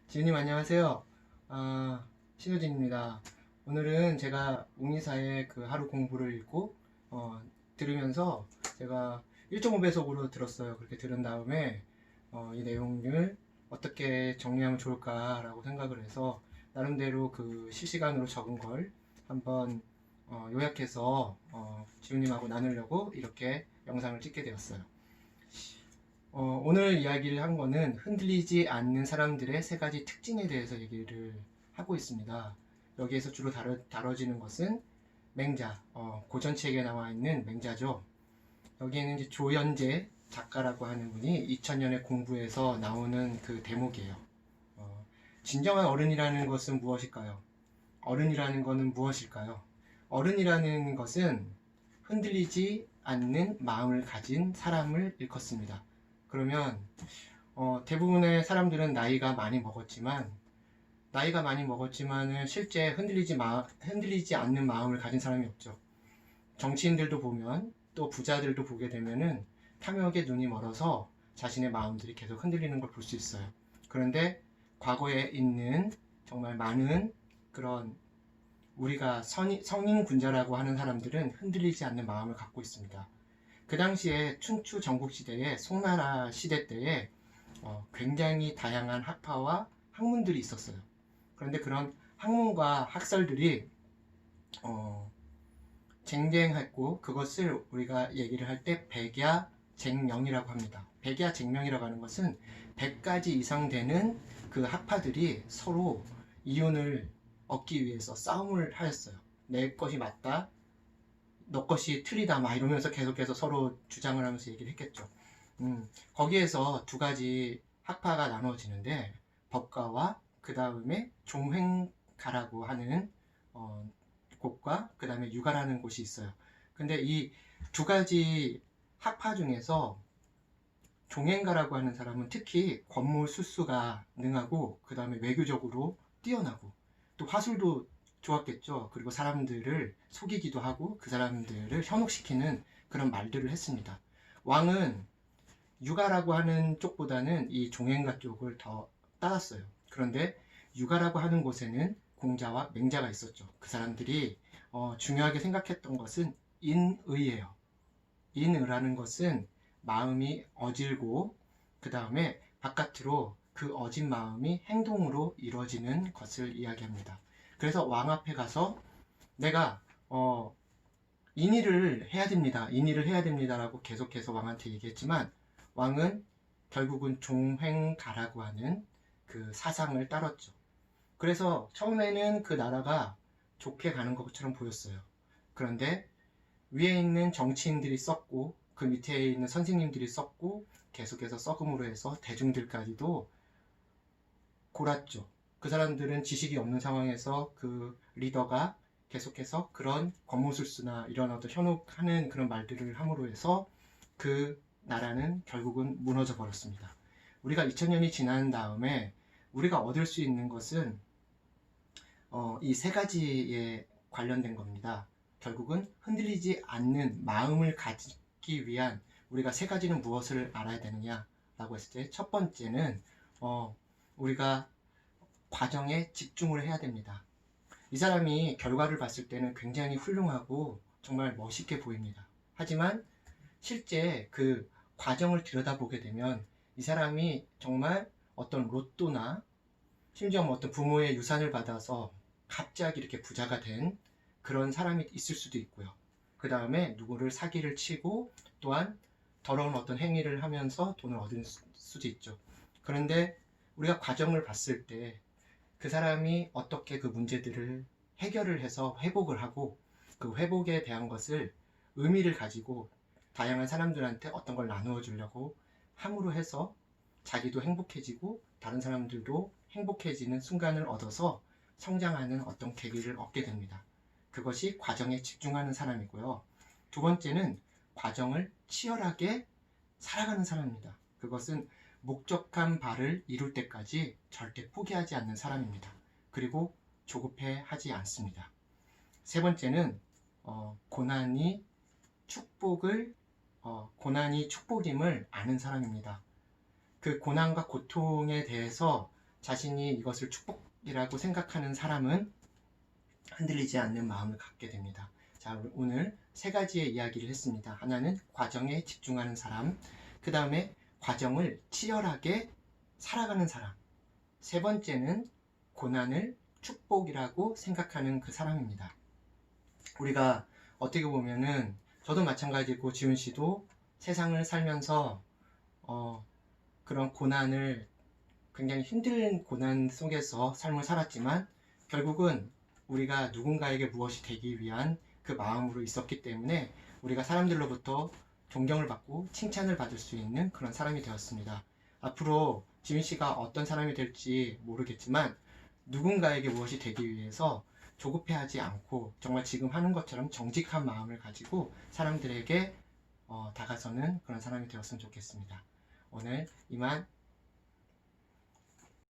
지은님 안녕하세요. 신우진입니다. 오늘은 제가 웅이사의 그 하루 공부를 읽고 들으면서 제가 1.5배속으로 들었어요. 그렇게 들은 다음에 이 내용을 어떻게 정리하면 좋을까라고 생각을 해서 나름대로 그 실시간으로 적은 걸 한번 요약해서 지훈님하고 나누려고 이렇게 영상을 찍게 되었어요. 오늘 이야기를 한 거는 흔들리지 않는 사람들의 세 가지 특징에 대해서 얘기를 하고 있습니다. 여기에서 주로 다뤄지는 것은 맹자, 고전책에 나와 있는 맹자죠. 여기에는 이제 조연재 작가라고 하는 분이 2000년에 공부해서 나오는 그 대목이에요. 진정한 어른이라는 것은 무엇일까요? 어른이라는 것은 무엇일까요? 어른이라는 것은 흔들리지 않는 마음을 가진 사람을 일컫습니다. 그러면 대부분의 사람들은 나이가 많이 먹었지만은 실제 흔들리지 않는 마음을 가진 사람이 없죠. 정치인들도 보면 또 부자들도 보게 되면은 탐욕에 눈이 멀어서 자신의 마음들이 계속 흔들리는 걸 볼 수 있어요. 그런데 과거에 있는 정말 많은 그런 우리가 성인군자라고 하는 사람들은 흔들리지 않는 마음을 갖고 있습니다. 그 당시에 춘추 전국시대에 송나라 시대 때에 굉장히 다양한 학파와 학문들이 있었어요. 그런데 그런 학문과 학설들이 쟁쟁했고 그것을 우리가 얘기를 할 때 백야쟁명이라고 합니다. 백야쟁명이라고 하는 것은 100가지 이상 되는 그 학파들이 서로 이윤을 얻기 위해서 싸움을 하였어요. 내 것이 맞다, 너 것이 틀리다 막 이러면서 계속해서 서로 주장을 하면서 얘기를 했겠죠. 거기에서 두 가지 학파가 나누어지는데 법가와 그 다음에 종횡가라고 하는 곳과 그 다음에 유가라는 곳이 있어요. 근데 이 두 가지 학파 중에서 종횡가라고 하는 사람은 특히 권모술수가 능하고 그 다음에 외교적으로 뛰어나고 또 화술도 좋았겠죠. 그리고 사람들을 속이기도 하고 그 사람들을 현혹시키는 그런 말들을 했습니다. 왕은 유가라고 하는 쪽보다는 이 종행가 쪽을 더 따랐어요. 그런데 유가라고 하는 곳에는 공자와 맹자가 있었죠. 그 사람들이 중요하게 생각했던 것은 인의예요. 인의라는 것은 마음이 어질고 그 다음에 바깥으로 그 어진 마음이 행동으로 이루어지는 것을 이야기합니다. 그래서 왕 앞에 가서 내가 인의를 해야 됩니다. 인의를 해야 됩니다라고 계속해서 왕한테 얘기했지만 왕은 결국은 종횡가라고 하는 그 사상을 따랐죠. 그래서 처음에는 그 나라가 좋게 가는 것처럼 보였어요. 그런데 위에 있는 정치인들이 썩고 그 밑에 있는 선생님들이 썩고 계속해서 썩음으로 해서 대중들까지도 골았죠. 그 사람들은 지식이 없는 상황에서 그 리더가 계속해서 그런 권모술수나 이런 어떤 현혹하는 그런 말들을 함으로 해서 그 나라는 결국은 무너져 버렸습니다. 우리가 2000년이 지난 다음에 우리가 얻을 수 있는 것은 이 세 가지에 관련된 겁니다. 결국은 흔들리지 않는 마음을 가지기 위한 우리가 세 가지는 무엇을 알아야 되느냐라고 했을 때 첫 번째는 우리가 과정에 집중을 해야 됩니다. 이 사람이 결과를 봤을 때는 굉장히 훌륭하고 정말 멋있게 보입니다. 하지만 실제 그 과정을 들여다보게 되면 이 사람이 정말 어떤 로또나 심지어 뭐 어떤 부모의 유산을 받아서 갑자기 이렇게 부자가 된 그런 사람이 있을 수도 있고요. 그 다음에 누구를 사기를 치고 또한 더러운 어떤 행위를 하면서 돈을 얻을 수도 있죠. 그런데 우리가 과정을 봤을 때 그 사람이 어떻게 그 문제들을 해결을 해서 회복을 하고 그 회복에 대한 것을 의미를 가지고 다양한 사람들한테 어떤 걸 나누어 주려고 함으로 해서 자기도 행복해지고 다른 사람들도 행복해지는 순간을 얻어서 성장하는 어떤 계기를 얻게 됩니다. 그것이 과정에 집중하는 사람이고요. 두 번째는 과정을 치열하게 살아가는 사람입니다. 그것은 목적한 바를 이룰 때까지 절대 포기하지 않는 사람입니다. 그리고 조급해 하지 않습니다. 세 번째는 고난이 축복임을 아는 사람입니다. 그 고난과 고통에 대해서 자신이 이것을 축복이라고 생각하는 사람은 흔들리지 않는 마음을 갖게 됩니다. 자, 오늘 세 가지의 이야기를 했습니다. 하나는 과정에 집중하는 사람, 그 다음에 과정을 치열하게 살아가는 사람, 세 번째는 고난을 축복이라고 생각하는 그 사람입니다. 우리가 어떻게 보면은 저도 마찬가지고 지훈 씨도 세상을 살면서 그런 고난을 굉장히 힘든 고난 속에서 삶을 살았지만 결국은 우리가 누군가에게 무엇이 되기 위한 그 마음으로 있었기 때문에 우리가 사람들로부터 존경을 받고 칭찬을 받을 수 있는 그런 사람이 되었습니다. 앞으로 지훈 씨가 어떤 사람이 될지 모르겠지만 누군가에게 무엇이 되기 위해서 조급해하지 않고 정말 지금 하는 것처럼 정직한 마음을 가지고 사람들에게 다가서는 그런 사람이 되었으면 좋겠습니다. 오늘 이만